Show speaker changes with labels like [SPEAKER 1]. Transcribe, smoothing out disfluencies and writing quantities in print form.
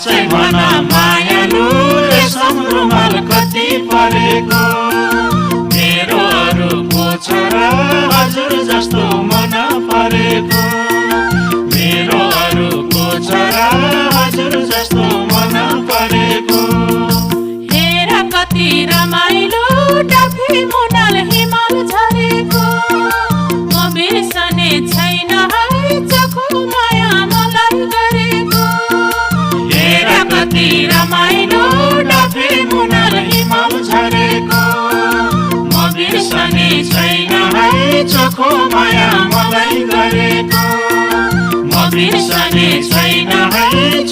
[SPEAKER 1] साँच्चै भन मायालु रेशम रुमाल कति परेको मेरो अरूको छोरा हजुर जस्तो मन परेको मेरो अरूको छोरा हजुर जस्तो मन परेको
[SPEAKER 2] हेर कति रमाइलो डाफे मुनाल हिमाल झरेको म बिर्सने छैन है चोखो माया मलाई गरेको
[SPEAKER 1] हेर कति रमाइलो डाफे मुनाल हिमाल झरेको म बिर्सने छैन है चोखो माया मलाई गरेको म बिर्सने छैन है